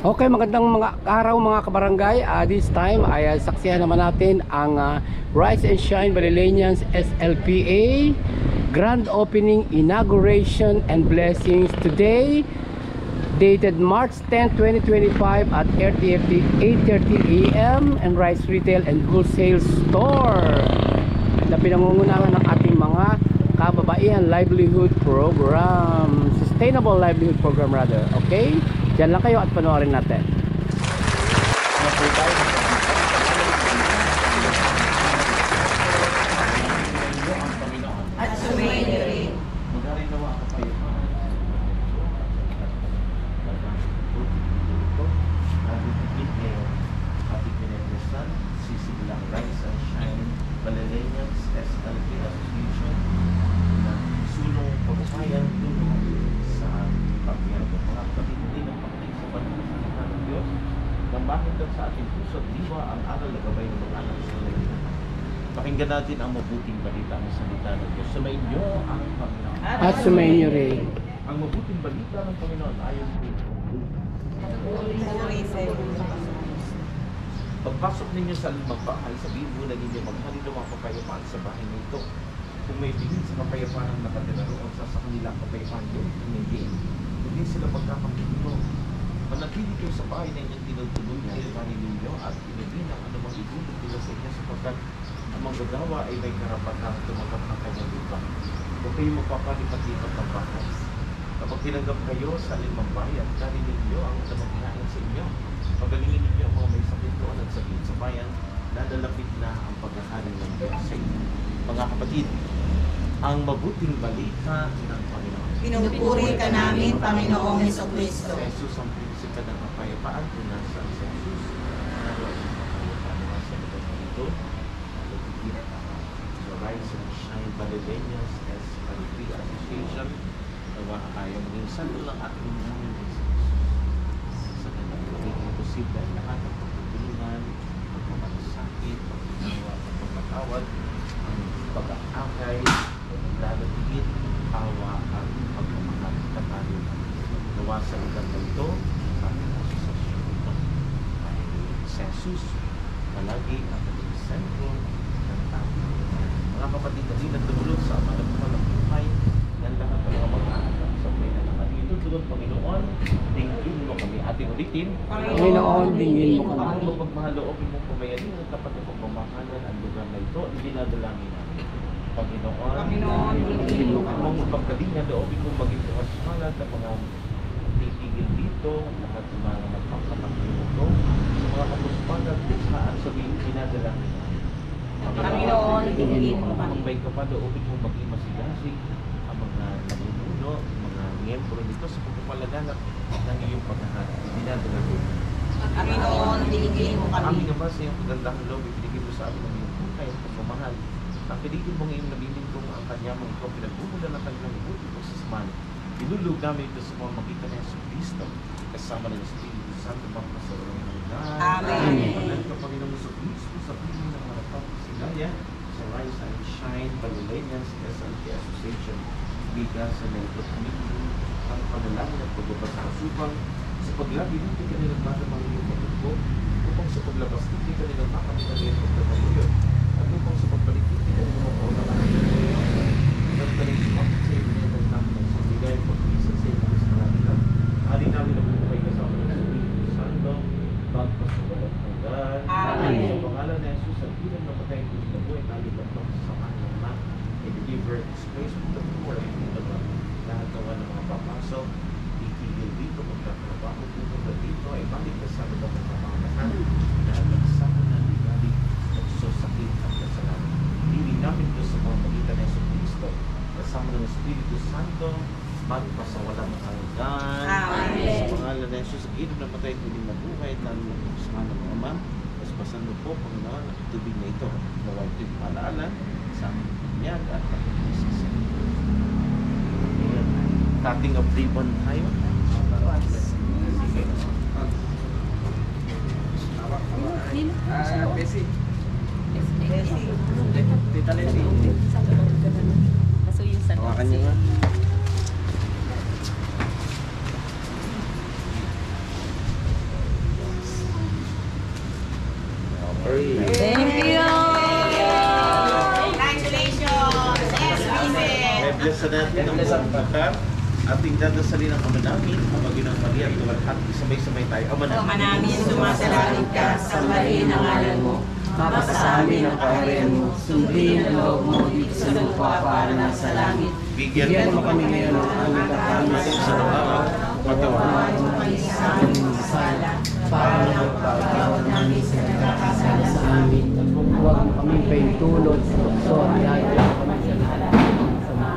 Okay, magandang mga araw mga kabarangay. This time ay saksihan naman natin ang Rise and Shine Balilenians SLPA Grand Opening, Inauguration and Blessings today, dated March 10, 2025 at 8:30 a.m. and Rise Retail and Wholesale Store na pinangungunahan ng ating mga kababaihan livelihood program, sustainable livelihood program rather. Okay, diyan lang kayo at panoorin natin. At sumainyo rin. Rise and Shine Balilenians SLP Association na sulong pagpapayan tulong sa pagbiyan ng mga kapatid din ng pagkain sa pananampalataya ng Diyos nang makita sa ating puso at diwa ang aral na gabay ng mga anak sa Pilipinas. Pakinggan natin ang mabuting balita ng salita ng Diyos. Sumainyo ang Panginoon. At sumainyo rin. Ang mabuting balita ng Panginoon ayon kay pagpasok ninyo sa limang bahay, sabihin muna ninyo maghalin ng mga kapayapaan sa bahay nito. Kung may tingin sa kapayapaan ang nakatira roon sa kanila kapayapaan yun, hindi sila magkakapitulo. Manatili kayo sa bahay na inyong tinutuluyan ng bahay ninyo at inubin ang anumang igulog nila sa inyo sapagkat ang manggagawa ay may karapatang tumanggap ng kanyang lupa. Huwag kayo magpapalipat-lipat ng bahay. Kapag tinanggap kayo sa limang bahay at kanin ninyo ang anumang hinahin sa inyo, pagalingin ninyo ang mga may sakit doon at sakit sa bayan, dadalapit na ang pagkakari ng Diyos sa inyo. Mga kapatid, ang mabuting balita ng Panginoon. Pinupuri ka namin, Panginoong Jesucristo. Sa Jesus ang prinsipyo ng kapayapaan, pinasa sa Jesus. Nagawa ng kapayapaan mga sa lugar na ito. Nalagigit sa Rise and Shine Balilenians SLP Association. Nawa ayaw maging salo lang ating mga sa kanyang magiging posible ang lahat ng pagtutulungan, pagmamalasakit, pagkinawa, pagmamatawad, ang pag-aakay, lalagigit, awa at pagmamahal katalo. Nawa sa lugar na ito, sa ating asosasyon ito, ay si Jesus palagi at ang sentro ng tao. Mga kapatid na rin at dumulog sa mga nagpalang buhay ng lahat ng mga mag-aakang sa buhay na naman. Ito tulad Panginoon, tingin mo kami ating ulitin. Panginoon, dingin mo kami. Ang pagmahaloobin mong pamayanin at tapat ng pagmamahalan ang lugar na ito, dinadalangin namin. Panginoon, dingin mo kami. ang pagkalinga loobin mong maging bukas malat ng mga titigil dito, lahat ng mga nagpapakatulong sa mga kapuspagat, saan sabihin dinadalangin namin. Panginoon, dingin mo kami. Ang may kapaloobin mong maging masigasig ang mga namumuno, mga miyembro nito sa pagpapalaganap ng iyong paghahari. Dinadalangin. Panginoon, dingin mo kami. Amin naman sa iyong kagandahang loob, ibinigay mo sa amin ang iyong buhay at pagmamahal. Ang pinigil mong iyong nabiling kong ang kanyamang ikaw, pinagbumulan ng kanyang ibuti po sa sumali. Ilulog namin ito sa mga magitan ng Yesu Cristo, kasama ng Espiritu Santo, pagpasaroon ng lahat. Amen. Panal ka, Panginoong Yesu Cristo, sa piling ng mga pagpasilaya sa Rise and Shine Balilenians SLP Association. Bigasan ng ito kami ang panalangin at pagbabas sa kasupang sa paglagi dito kanilang matamang iyong paglupo, upang sa paglabas dito kanilang makamit ang iyong pagkakaluyon, at upang sa pagbalik dito kanilang mapaunang ang iyong pagkakaluyon. Nagtaling sumakit sa iyo ng namin ang sabigay pag-isa sa iyo sa kanila. Hari namin ang buhay kasama ng Espiritu Santo, magpasubalat hanggan. Amen. Sa pangalan ng Jesus, ang bilang na patay ko sa buhay, nalipat pa sa kanyang na, i-deliver His grace with the poor and the Lord. Lahat naman ng mga papasok, itigil dito, magtatrabaho pupunta dito, ay balik ka sa loob ng pamamahan. Lahat ng sama na ligalig, nagsosakit at kasalanan. Hindi namin ito sa mga magitan ng Yesu Cristo, kasama ng Espiritu Santo, magpasawalang hanggan. Amen. Sa pangalan ng Jesus, sa gilid ng patay, tuloy na buhay, lalo na sa mga ng Ama, paspasan mo po, Panginoon, ang tubig na ito. Nawa ito'y paalaala sa aming binyag at pag-isis. Cutting of ribbon tayo. Bessie. Bessie. Tita Leslie. Kasuyo sa Hawakan niyo nga. Buksan natin ang buong bakar. Ating dadasalin ang Ama namin, ang Maginang Maria at Tumalhat. Sabay-sabay tayo. Ama Ama namin, sumasalangit ka, sambahin ang ngalan mo. Mapasa sa amin ang kaharian mo. Sundin ang loob mo dito sa lupa para nasa langit. Bigyan mo kami ngayon ng aming kakamasin sa araw. Patawarin mo kami sa aming masala. Para magpapatawad namin sa nagkakasala sa amin. Huwag mo kaming paintulot sa tukso at dahil kami sa lahat ng sama.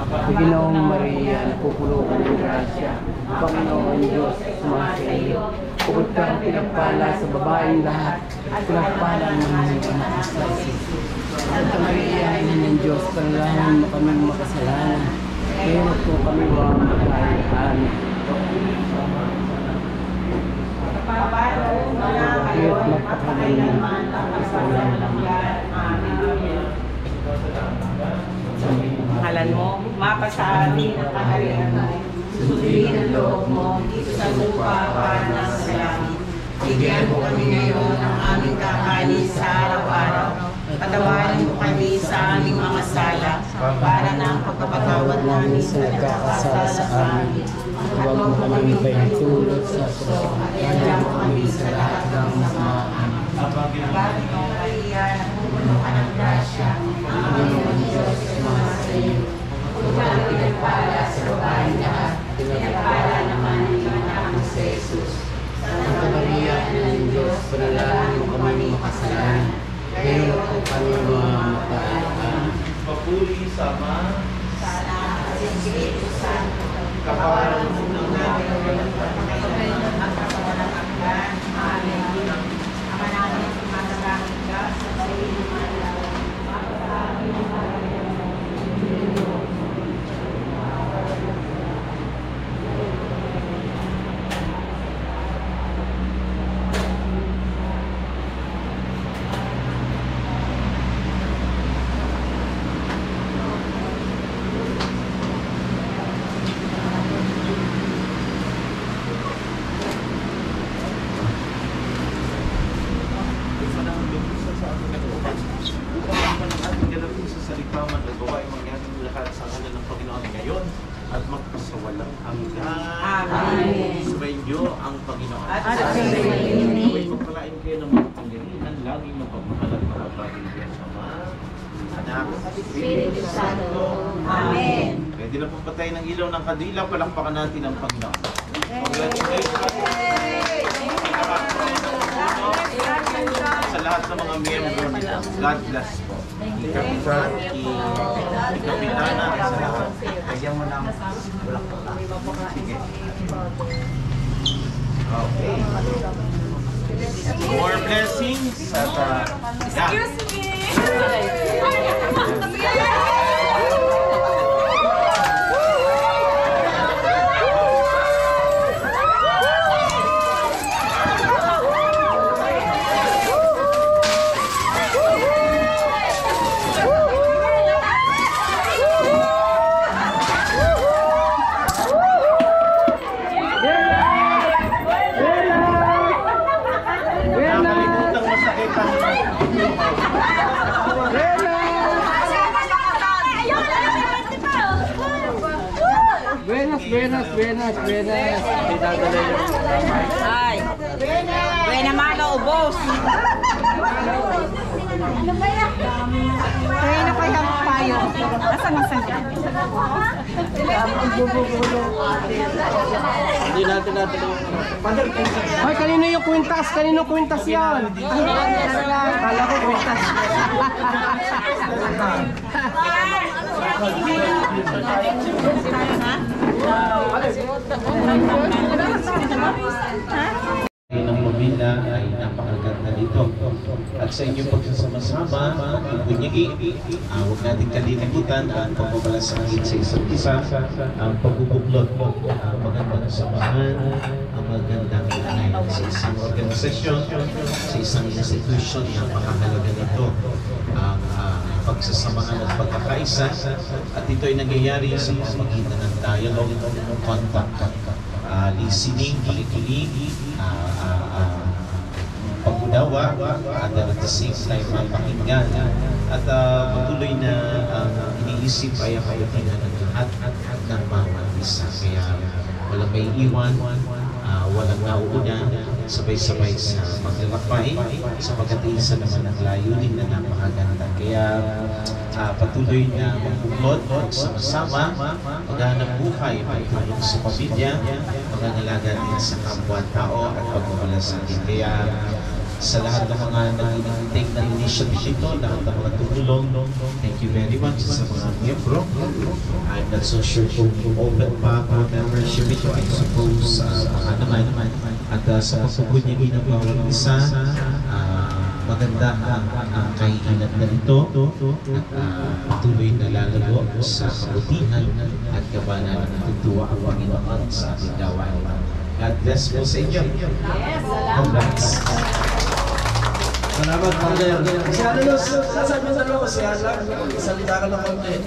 Panginoong Maria, napupulo ka ng grasya. Panginoon Diyos, sumasayo. Bukod ka ang pinagpala sa babaeng lahat. Pinagpala ng mga anak sa Jesus. Santa Maria, Ina ng Diyos, panalangin mo kaming makasalanan. Ngayon po kami mga magkailan. Kaya't magpakagaling ang kasalanan. Ngalan mo, mapasa amin ang kaharian mo. Sundin ang loob mo dito sa lupa para nasa langit. Bigyan mo kami ngayon ng aming kakanin sa araw-araw. Patawarin mo kami sa aming mga sala para na ang pagpapatawad namin sa nagkakasala sa amin. Huwag mo kaming paintulot sa kanya mo kami sa lahat ng masamaan. Panginoong Maria, napupuno ka ng grasya. Ang Panginoon Diyos, sumasayo. Bukod ka ang pinagpala sa babaeng lahat. Pinagpala naman ang anak mo sa Jesus. Santa Maria, Ina ng Diyos, panalangin mo kami makasalanan. Ngayon po kami mga makailan. Papuri sama Sa anak at sa Espiritu Santo. kaparan Ang namin ang pagkawalang hanggan. Amen. Ama namin, sumasalangit ka, sa iyo at magpasawalang hanggan. Amen. Subayin niyo ang Panginoon. At subayin niyo. Naway pagpalain kayo ng mga pangyarihan, laging mapagmahal at makabaling Diyos Ama, Anak, Espiritu Santo. Amen. Pwede na pagpatay ng ilaw ng kadila, palakpakan natin ang Panginoon. Congratulations! Sa lahat ng mga miyembro nito, God bless po. Ikapitan, ikapitana, sa lahat. Kaya mo ng sige. Okay. More blessings at excuse me! Nakalimutang masakit ang Buenas. Ay. Buena mano, ubos. Kaya na kaya ang payo. Nasaan ka? hindi natin Ay, kanino yung kwintas? Kanino kwintas yan? Kala ko kwintas. ng pamilya ay napakaganda nito. At sa inyong pagsasama-sama, pagbunyagi, huwag natin kalilimutan ang pagmamalasakit sa isa't isa, ang pagbubuklod, ang magandang samahan, ang magandang ugnayan sa isang organisasyon, sa isang institusyon. Napakahalaga nito ang pagsasamahan at pagkakaisa, at ito ay nangyayari sa pamamagitan ng dialogue, contact, listening, pakikinig, pag-unawa, at at the same time pakinggan, at patuloy na isip ay ang kalutinan ng lahat ng bawat isa. Kaya walang may iwan, walang nauuna, sabay-sabay sa paglalakbay, sapagkat isa naman ang layunin na napakaganda. Kaya patuloy na magbuklod, sama-sama, maghanap buhay, pagtulong sa pamilya, magangalaga din sa kapwa-tao at pagmamalasakit. Kaya sa lahat ng mga nag-take ng initiative ito, lahat ng mga tumulong, thank you very much sa mga miyembro. I'm not so sure kung open pa ang membership ito, I suppose baka naman. At sa pagpupunyagi ng bawat isa, maganda ang kainan na ito at patuloy na lalago sa kabutihan at kabalan na natutuwa ang Panginoon sa ating gawain. God bless po sa inyo. Congrats. Salamat, Father. Si Alos, nasa mo sa loob, si Alang, salita ka ng konti.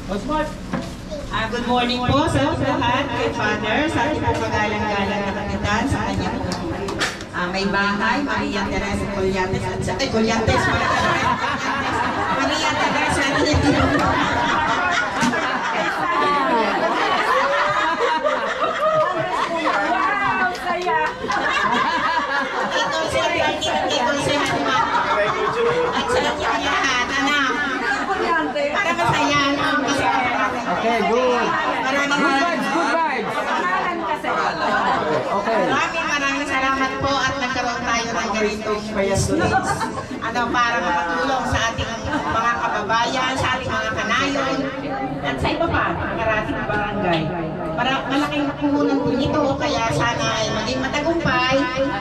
Good morning po sa lahat kay Father, sa ating pagalang-galang na kapitan, sa kanyang may bahay, Maria Teresa Collantes, at sa Collantes, Maria Teresa at sa kanyang lahat, anak. Para masaya, no? Okay, good. Maraming Good vibes, good vibes. Okay. Maraming salamat po at nagkaroon tayo ng ganitong bracelets. Para makatulong sa ating mga kababayan, sa ating mga kanayon, at sa iba pa, ang karating barangay. Malaking puhunan po nito, kaya sana ay maging matagumpay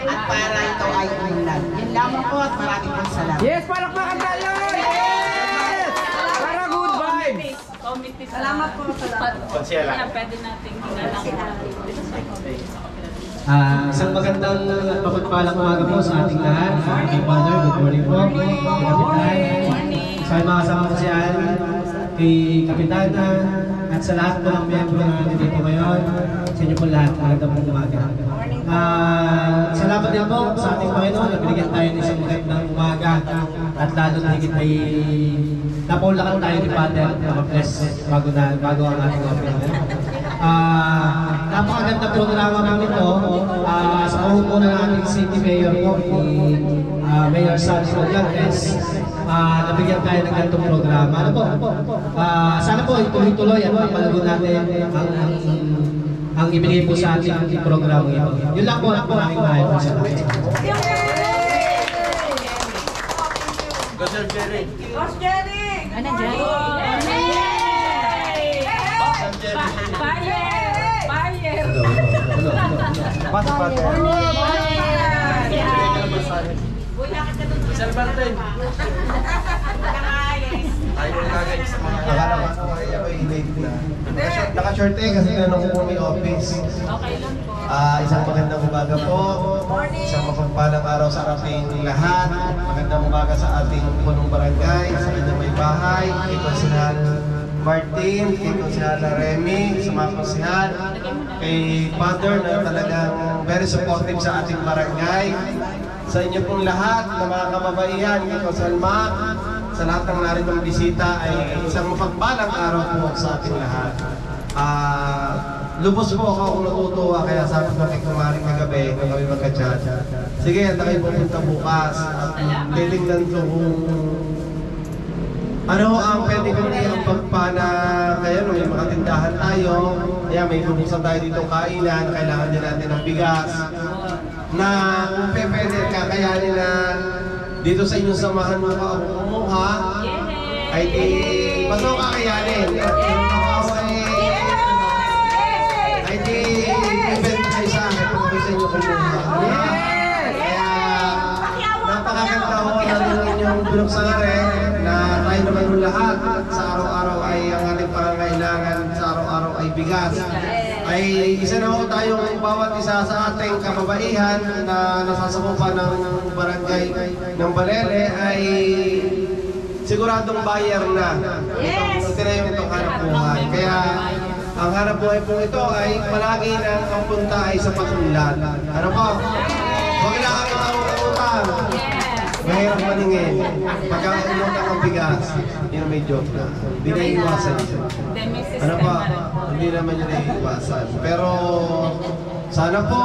at para ito ay umunlad. Yun lamang po at maraming pong salamat. Yes, palakpakan tayo! Yes! Para good vibes! Salamat po. Kaya pwede natin hinalang. Isang magandang mapagpalang umaga po sa ating lahat. Sa ating Father, good morning po. Kay Kapitan. Sa mga kasama ko si Al, kay Kapitana, at sa lahat po ng miyembro na dito ngayon. Sa inyo po lahat, magandang umaga. Salamat din po sa ating Panginoon na binigyan tayo ng isang magandang umaga. At lalo na higit ay napaulakan tayo ni Father na bless bago ang ating opening. Napakaganda programa namin ito. Sa pamumuno ng ating City Mayor po, ni Mayor Sandy Collantes, nabigyan tayo ng ganitong programa. Ano po? Sana po ituloy-tuloy at mapalago natin ang ibigay po sa ating programa ito. Yun lang po ang maraming tayo po sa atin. Ano dyan? Fire! Pasok pa tayo. Akala ko ay ako i-late na. Naka-short kasi tinanong ko may office. Okay lang po. Isang magandang umaga po. Isang mapagpalang araw sa ating lahat. Magandang umaga sa ating punong barangay, sa kanyang may bahay, kay Konsehal Martin, kay Konsehal Remy, sa mga konsehal, kay Father na talagang very supportive sa ating barangay. Sa inyo pong lahat na mga kababaihan, kay Konsehal Mac, sa lahat ng naritong bisita ay isang mapagpalang araw po sa ating lahat. Lubos po ako kung natutuwa, kaya sabi ko kay Kumaring kagabi kung kami magka-chat. Sige, handa kayo pupunta bukas. Titingnan ko kung ano ang pwede kong i-pagpana kayo nung may mga tindahan tayo. Kaya may bubuksan tayo dito kainan, kailangan din natin ng bigas. Na kung pwede, kakayanin na dito sa inyong samahan mo ka ako kumuha, ay di, basta ko kakayanin. Ay di, ibenta kayo sa akin kung ako sa inyo kumuha. Kaya, napakaganda ho na rin inyong binuksan na rin na tayo naman yung lahat sa araw-araw ay ang ating pangangailangan sa araw-araw ay bigas. Ay isa na ho tayong bawat isa sa ating kababaihan na nasasakupan ng barangay ng Balele ay siguradong buyer na itong tinayo itong hanap buhay. Kaya ang hanap buhay po ito ay palagi na ang punta ay sa patunlan. Ano po? Huwag lang kami utang. mahirap maningin. Pagka inutang ang bigas, yun may joke na. Hindi na iiwasan yun. Then may system Ano pa? na rin po. Hindi naman yun naiiwasan. Pero sana po,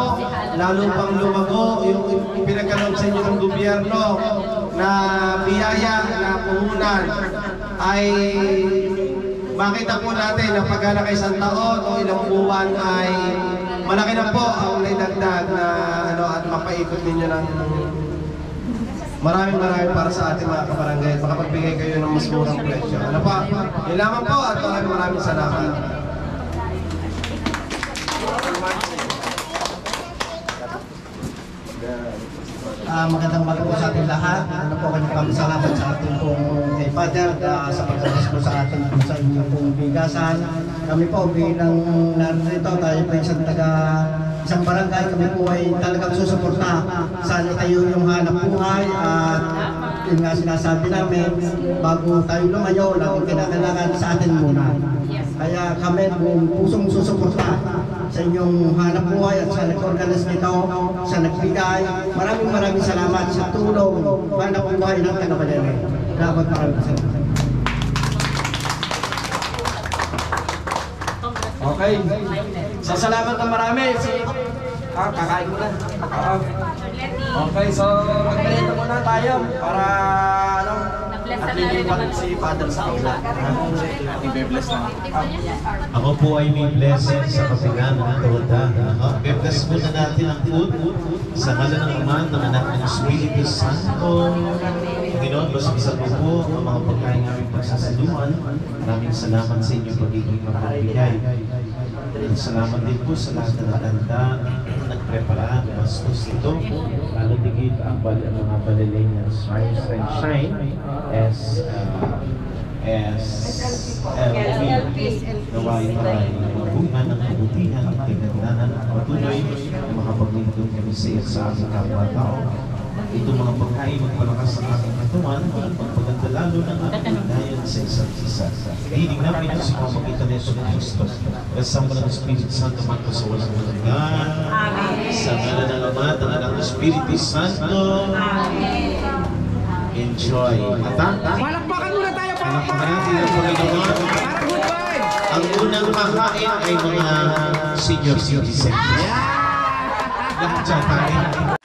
lalo pang lumago yung pinagkaloob sa inyo ng gobyerno na biyaya na puhunan ay makita po natin na pagkala kay isang taon o ilang buwan ay malaki na po ang naidagdag na at mapaikot ninyo ng maraming para sa ating mga kabarangay. Makapagbigay kayo ng mas murang presyo. Ano pa? Yun lamang po at maraming salamat. Magandang umaga po sa ating lahat. Ano po kami salamat sa ating pong kay Father sa pagdalas po sa ating sa inyong pong bigasan. Kami po bilang narito, tayo po isang barangay, kami po ay talagang susuporta sa tayo yung hanap buhay at yun nga sinasabi namin, bago tayo lumayo, laging kinakailangan sa atin muna. Kaya kami buong pusong susuporta sa inyong hanap buhay at sa nag-organize nito, sa nagbigay. Maraming salamat sa tulong hanap buhay ng taga-Balere. Maraming salamat. Okay. So, salamat ng marami. Kakain ko na. Okay, so magmerienda muna tayo para at lilipat si Father sa kanila. I-bless na. Ako po ay may blessing sa kapilan ng Toda. I-bless muna natin ang food sa ngalan ng Ama, ng Anak, ng Espiritu Santo. Panginoon, basta po ang mga pagkain aming pagsasaluhan. Maraming salamat sa inyong pagiging mapagbigay. Salamat din po sa lahat ng handa na nagprepara ng bastos ito. Lalo digit ang mga Baleleñas Rise and Shine SLP. Nawain maraming magbunga ng kabutihan at kagandaanan at patuloy na makapaglingkod kami sa aming kapwa-tao. Itong mga pagkain magpalakas ang aking katawan at magpaganda lalo ng aming ugnayan sa isa't isa. Hiling namin ito sa pamamagitan ng Yesus Cristo. Kasama ng Espiritu Santo magpo sa walang hanggan. Sa ngalan ng Ama at ng Anak ng Espiritu Santo. Enjoy. Palakpakan muna tayo, Palakpakan natin ang Panginoon. Para good vibes! Ang unang kakain ay mga senior citizens. Lahat siya tayo.